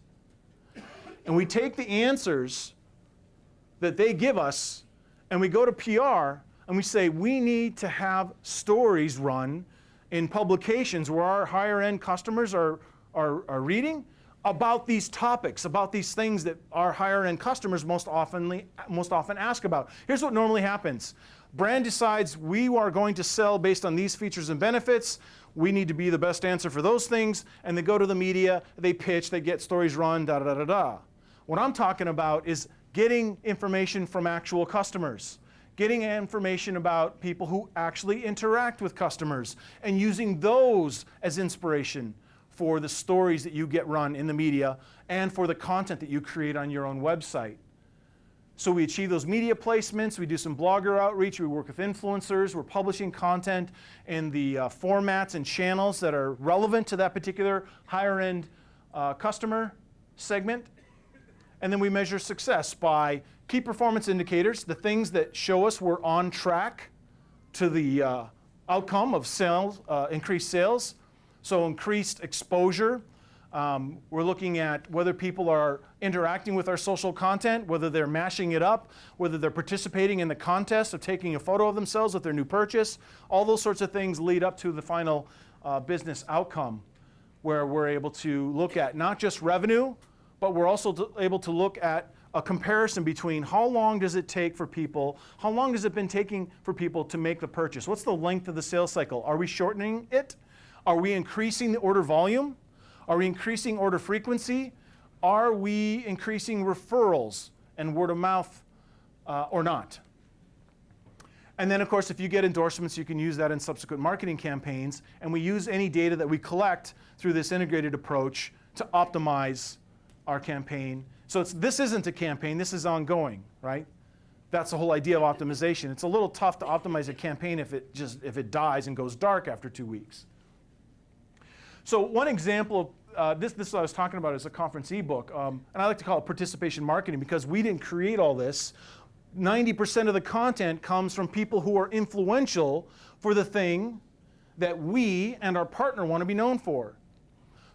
And we take the answers that they give us, and we go to PR, and we say, we need to have stories run in publications where our higher end customers are reading about these topics, about these things that our higher end customers most often ask about. Here's what normally happens. Brand decides we are going to sell based on these features and benefits. We need to be the best answer for those things. And they go to the media, they pitch, they get stories run, da da da da da. What I'm talking about is getting information from actual customers, getting information about people who actually interact with customers, and using those as inspiration for the stories that you get run in the media and for the content that you create on your own website. So we achieve those media placements, we do some blogger outreach, we work with influencers, we're publishing content in the formats and channels that are relevant to that particular higher end customer segment. And then we measure success by key performance indicators, the things that show us we're on track to the outcome of sales, increased sales. So increased exposure. We're looking at whether people are interacting with our social content, whether they're mashing it up, whether they're participating in the contest of taking a photo of themselves with their new purchase. All those sorts of things lead up to the final business outcome, where we're able to look at not just revenue, but we're also able to look at a comparison between how long does it take for people, how long has it been taking for people to make the purchase? What's the length of the sales cycle? Are we shortening it? Are we increasing the order volume? Are we increasing order frequency? Are we increasing referrals and word of mouth or not? And then, of course, if you get endorsements, you can use that in subsequent marketing campaigns. And we use any data that we collect through this integrated approach to optimize our campaign. So this isn't a campaign, this is ongoing, right? That's the whole idea of optimization. It's a little tough to optimize a campaign if it dies and goes dark after 2 weeks. So one example of this I was talking about is a conference ebook, and I like to call it participation marketing because we didn't create all this. 90% of the content comes from people who are influential for the thing that we and our partner want to be known for.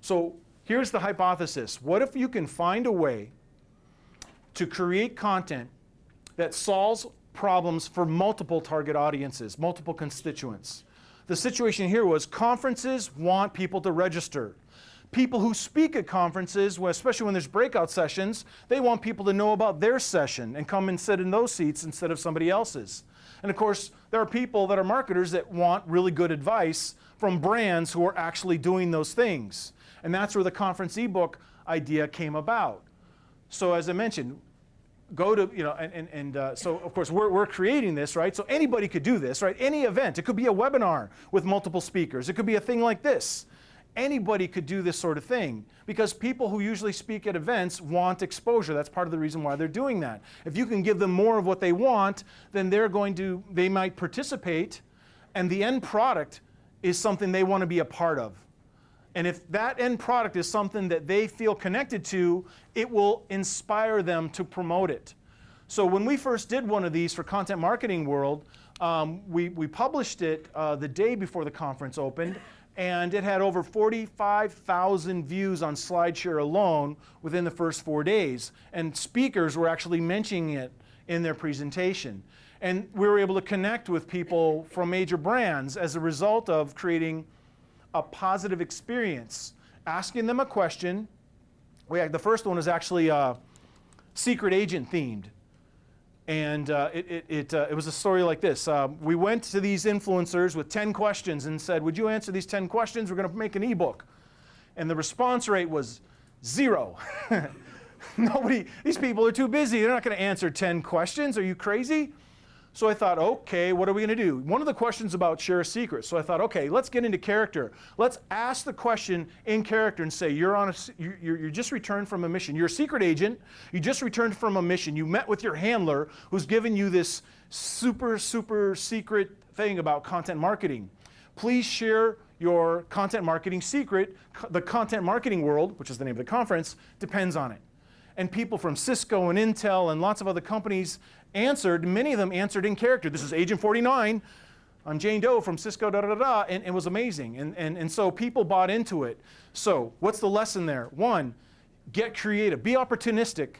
So here's the hypothesis. What if you can find a way to create content that solves problems for multiple target audiences, multiple constituents? The situation here was conferences want people to register. People who speak at conferences, especially when there's breakout sessions, they want people to know about their session and come and sit in those seats instead of somebody else's. And of course, there are people that are marketers that want really good advice from brands who are actually doing those things. And that's where the conference ebook idea came about. So as I mentioned, go to, so of course we're creating this, right? So anybody could do this, right? Any event. It could be a webinar with multiple speakers. It could be a thing like this. Anybody could do this sort of thing because people who usually speak at events want exposure. That's part of the reason why they're doing that. If you can give them more of what they want, then they might participate, and the end product is something they want to be a part of. And if that end product is something that they feel connected to, it will inspire them to promote it. So when we first did one of these for Content Marketing World, we published it the day before the conference opened, and it had over 45,000 views on SlideShare alone within the first 4 days. And speakers were actually mentioning it in their presentation. And we were able to connect with people from major brands as a result of creating a positive experience, asking them a question. The first one was actually secret agent themed. And it was a story like this. We went to these influencers with 10 questions and said, would you answer these 10 questions? We're going to make an ebook. And the response rate was 0. These people are too busy. They're not going to answer 10 questions. Are you crazy? So I thought, okay, what are we going to do? One of the questions about share a secret. So I thought, okay, let's get into character. Let's ask the question in character and say, you're just returned from a mission. You're a secret agent. You just returned from a mission. You met with your handler who's given you this super, super secret thing about content marketing. Please share your content marketing secret. The Content Marketing World, which is the name of the conference, depends on it. And people from Cisco and Intel and lots of other companies answered. Many of them answered in character. This is Agent 49. I'm Jane Doe from Cisco, and it was amazing. And so people bought into it. So what's the lesson there? One, get creative. Be opportunistic.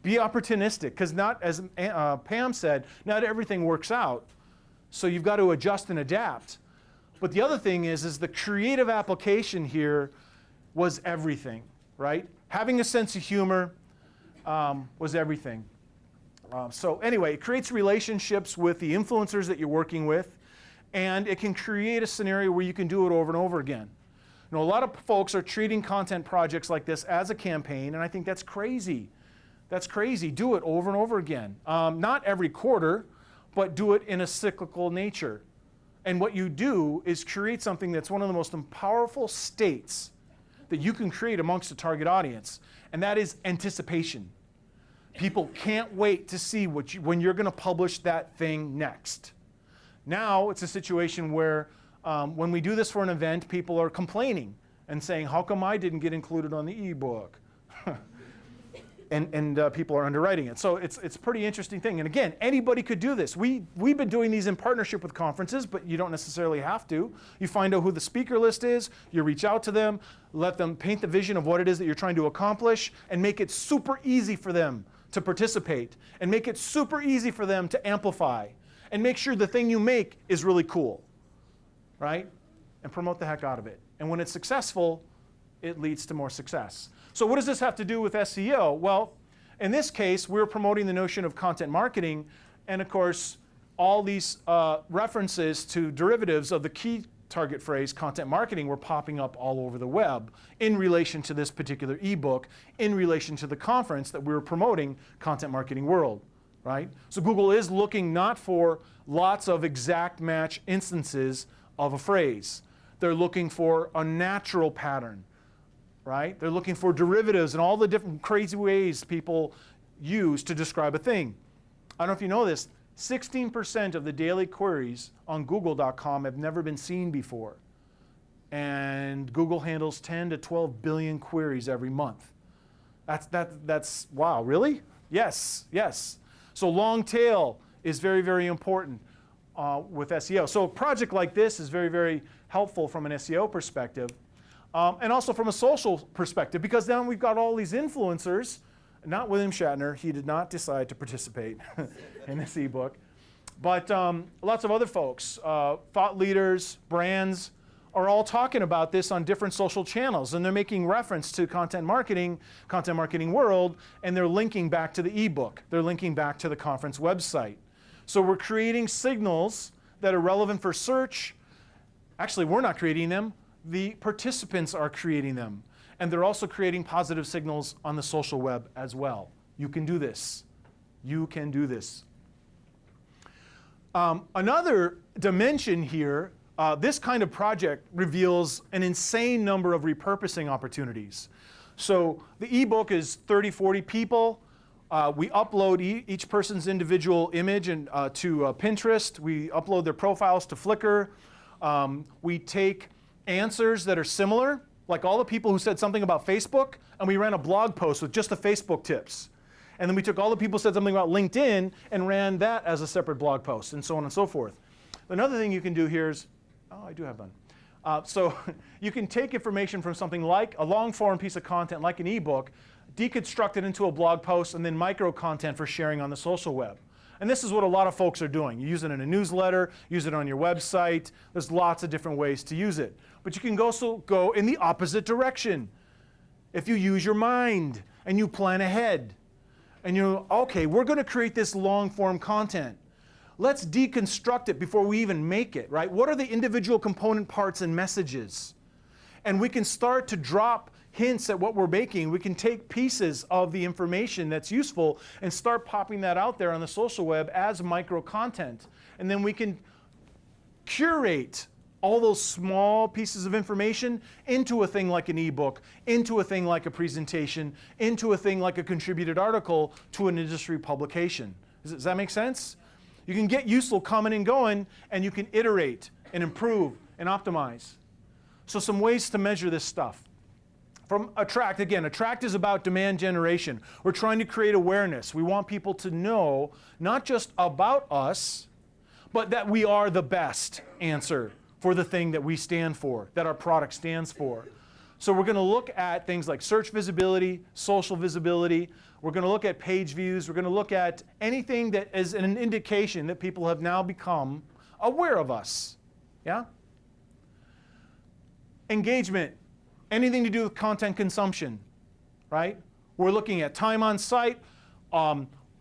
Be opportunistic, because not, as Pam said, not everything works out. So you've got to adjust and adapt. But the other thing is the creative application here was everything, right? Having a sense of humor was everything. So anyway, it creates relationships with the influencers that you're working with, and it can create a scenario where you can do it over and over again. You know, a lot of folks are treating content projects like this as a campaign, and I think that's crazy. That's crazy. Do it over and over again. Not every quarter, but do it in a cyclical nature. And what you do is create something that's one of the most powerful states that you can create amongst a target audience, and that is anticipation. People can't wait to see when you're going to publish that thing next. Now it's a situation where when we do this for an event, people are complaining and saying, how come I didn't get included on the ebook? and people are underwriting it. So it's a pretty interesting thing. And again, anybody could do this. We've been doing these in partnership with conferences, but you don't necessarily have to. You find out who the speaker list is, you reach out to them, let them paint the vision of what it is that you're trying to accomplish, and make it super easy for them to participate, and make it super easy for them to amplify, and make sure the thing you make is really cool, right? And promote the heck out of it. And when it's successful, it leads to more success. So what does this have to do with SEO? Well, In this case, we're promoting the notion of content marketing, and of course, all these references to derivatives of the key target phrase, content marketing, were popping up all over the web in relation to this particular ebook, in relation to the conference that we were promoting, Content Marketing World, right? So Google is looking not for lots of exact match instances of a phrase. They're looking for a natural pattern, right? They're looking for derivatives and all the different crazy ways people use to describe a thing. I don't know if you know this, 16% of the daily queries on google.com have never been seen before. And Google handles 10 to 12 billion queries every month. That's wow, really? Yes, yes. So long tail is very, very important with SEO. So a project like this is very, very helpful from an SEO perspective. And also from a social perspective, because now we've got all these influencers, not William Shatner, he did not decide to participate in this ebook, but lots of other folks, thought leaders, brands, are all talking about this on different social channels, and they're making reference to Content Marketing World, and they're linking back to the ebook. They're linking back to the conference website. So we're creating signals that are relevant for search. Actually, we're not creating them. The participants are creating them. And they're also creating positive signals on the social web as well. You can do this. You can do this. Another dimension here, this kind of project reveals an insane number of repurposing opportunities. So the ebook is 30, 40 people. We upload each person's individual image to Pinterest. We upload their profiles to Flickr. We take answers that are similar, like all the people who said something about Facebook, and we ran a blog post with just the Facebook tips. And then we took all the people who said something about LinkedIn and ran that as a separate blog post, and so on and so forth. Another thing you can do here is, oh, I do have one. So you can take information from something like a long-form piece of content, like an ebook, deconstruct it into a blog post, and then micro-content for sharing on the social web. And this is what a lot of folks are doing. You use it in a newsletter, use it on your website. There's lots of different ways to use it. But you can also go in the opposite direction. If you use your mind and you plan ahead, and you're, okay, we're going to create this long-form content. Let's deconstruct it before we even make it, right? What are the individual component parts and messages? And we can start to drop hints at what we're making. We can take pieces of the information that's useful and start popping that out there on the social web as micro content. And then we can curate all those small pieces of information into a thing like an ebook, into a thing like a presentation, into a thing like a contributed article to an industry publication. Does that make sense? You can get useful coming and going, and you can iterate and improve and optimize. So some ways to measure this stuff. From Attract, again, Attract is about demand generation. We're trying to create awareness. We want people to know not just about us, but that we are the best answer for the thing that we stand for, that our product stands for. So we're going to look at things like search visibility, social visibility. We're going to look at page views. We're going to look at anything that is an indication that people have now become aware of us. Yeah? Engagement. Anything to do with content consumption, right? We're looking at time on site.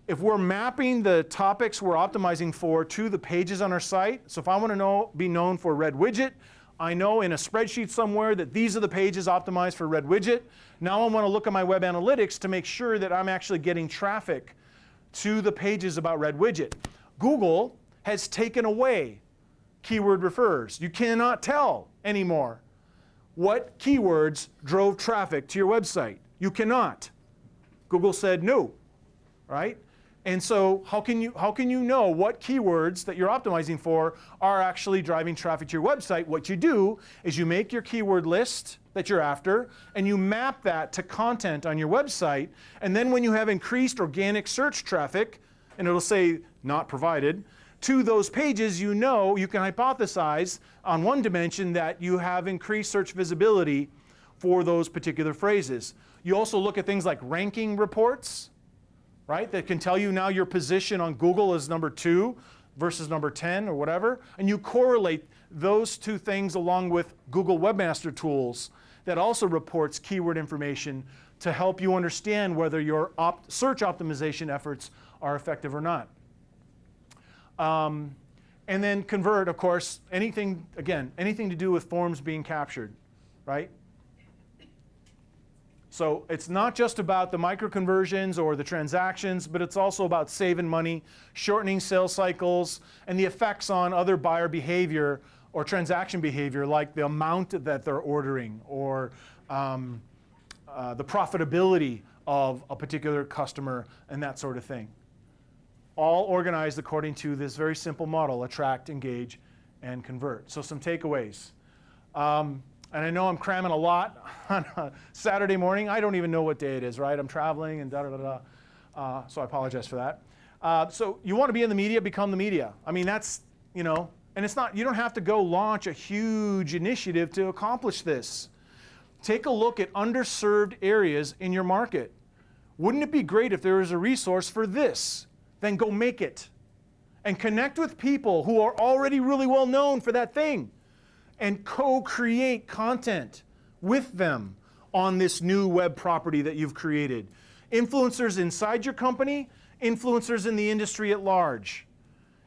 If we're mapping the topics we're optimizing for to the pages on our site, so if I want to be known for Red Widget, I know in a spreadsheet somewhere that these are the pages optimized for Red Widget. Now I want to look at my web analytics to make sure that I'm actually getting traffic to the pages about Red Widget. Google has taken away keyword refers. You cannot tell anymore what keywords drove traffic to your website. You cannot. Google said no, right? And so how can you know what keywords that you're optimizing for are actually driving traffic to your website? What you do is you make your keyword list that you're after, and you map that to content on your website, and then when you have increased organic search traffic, and it'll say not provided, to those pages, you know, you can hypothesize on one dimension that you have increased search visibility for those particular phrases. You also look at things like ranking reports, right, that can tell you now your position on Google is number 2 versus number 10 or whatever, and you correlate those two things along with Google Webmaster Tools that also reports keyword information to help you understand whether your search optimization efforts are effective or not. And then convert, of course, anything to do with forms being captured, right? So it's not just about the micro-conversions or the transactions, but it's also about saving money, shortening sales cycles, and the effects on other buyer behavior or transaction behavior, like the amount that they're ordering or the profitability of a particular customer and that sort of thing. All organized according to this very simple model: attract, engage, and convert. So some takeaways. And I know I'm cramming a lot on a Saturday morning. I don't even know what day it is, right? I'm traveling and da-da-da-da. So I apologize for that. So you want to be in the media, become the media. I mean, that's, and it's not, you don't have to go launch a huge initiative to accomplish this. Take a look at underserved areas in your market. Wouldn't it be great if there was a resource for this? Then go make it. And connect with people who are already really well known for that thing. And co-create content with them on this new web property that you've created. Influencers inside your company, influencers in the industry at large.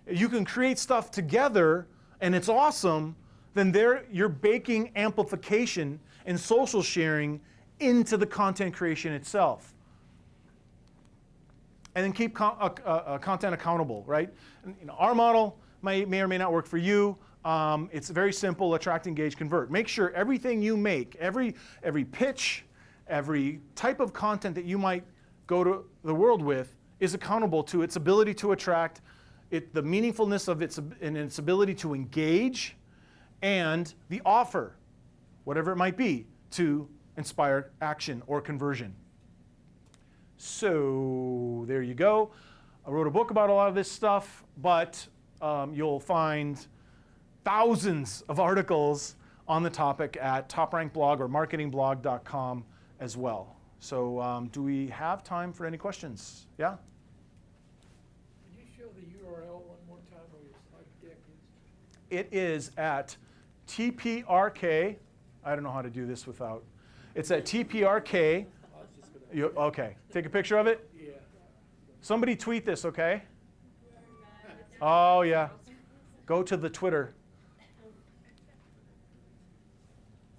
You can create stuff together and it's awesome, then you're baking amplification and social sharing into the content creation itself. And then keep content accountable, right? And, our model may or may not work for you. It's very simple: attract, engage, convert. Make sure everything you make, every pitch, every type of content that you might go to the world with is accountable to its ability to attract, the meaningfulness of its ability to engage, and the offer, whatever it might be, to inspire action or conversion. So there you go. I wrote a book about a lot of this stuff, but you'll find thousands of articles on the topic at TopRankBlog or marketingblog.com as well. So do we have time for any questions? Yeah? Can you show the URL one more time where your slide deck is? It is at TPRK. I don't know how to do this without. It's at TPRK. Okay, take a picture of it? Yeah. Somebody tweet this, okay? Oh, yeah. Go to the Twitter.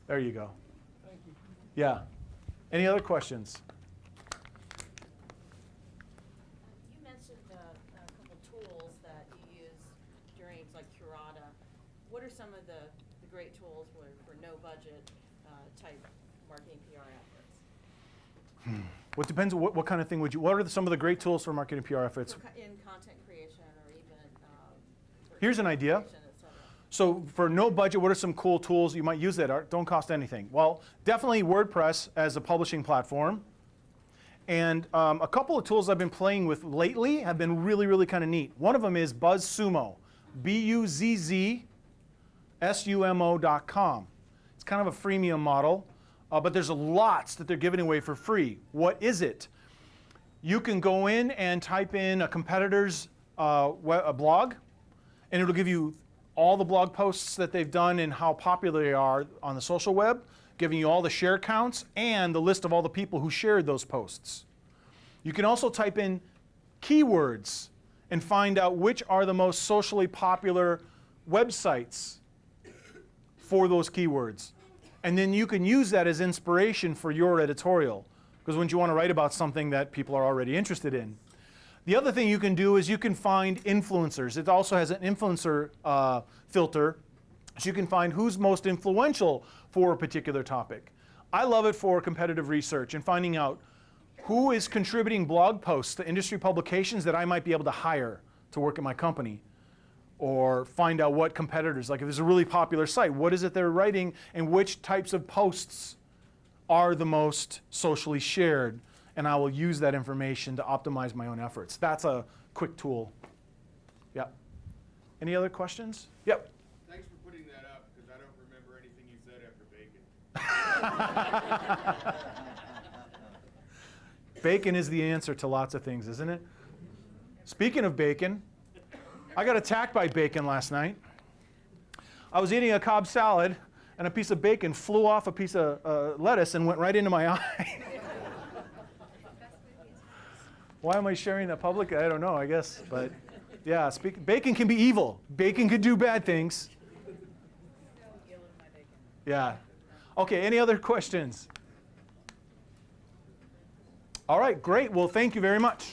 There you go. Thank you. Yeah. Any other questions? You mentioned a couple tools that you use during, like Curata. What are some of the great tools for no budget type marketing PR efforts? What depends on what kind of thing would you, what are some of the great tools for marketing PR efforts? In content creation or even for Here's an idea. creation, et cetera. So for no budget, what are some cool tools you might use that don't cost anything? Well, definitely WordPress as a publishing platform. And a couple of tools I've been playing with lately have been really, really kind of neat. One of them is BuzzSumo, BuzzSumo.com. It's kind of a freemium model, but there's lots that they're giving away for free. What is it? You can go in and type in a competitor's a blog, and it'll give you all the blog posts that they've done and how popular they are on the social web, giving you all the share counts and the list of all the people who shared those posts. You can also type in keywords and find out which are the most socially popular websites for those keywords. And then you can use that as inspiration for your editorial, because when you want to write about something that people are already interested in. The other thing you can do is you can find influencers. It also has an influencer filter, so you can find who's most influential for a particular topic. I love it for competitive research and finding out who is contributing blog posts to industry publications that I might be able to hire to work at my company. Or find out what competitors, like if there's a really popular site, what is it they're writing and which types of posts are the most socially shared, and I will use that information to optimize my own efforts. That's a quick tool. Yeah. Any other questions? Yep. Thanks for putting that up, because I don't remember anything you said after bacon. Bacon is the answer to lots of things, isn't it? Speaking of bacon, I got attacked by bacon last night. I was eating a Cobb salad, and a piece of bacon flew off a piece of lettuce and went right into my eye. Why am I sharing that public? I don't know, I guess. But yeah, bacon can be evil. Bacon could do bad things. Yeah. Okay, any other questions? All right, great. Well, thank you very much.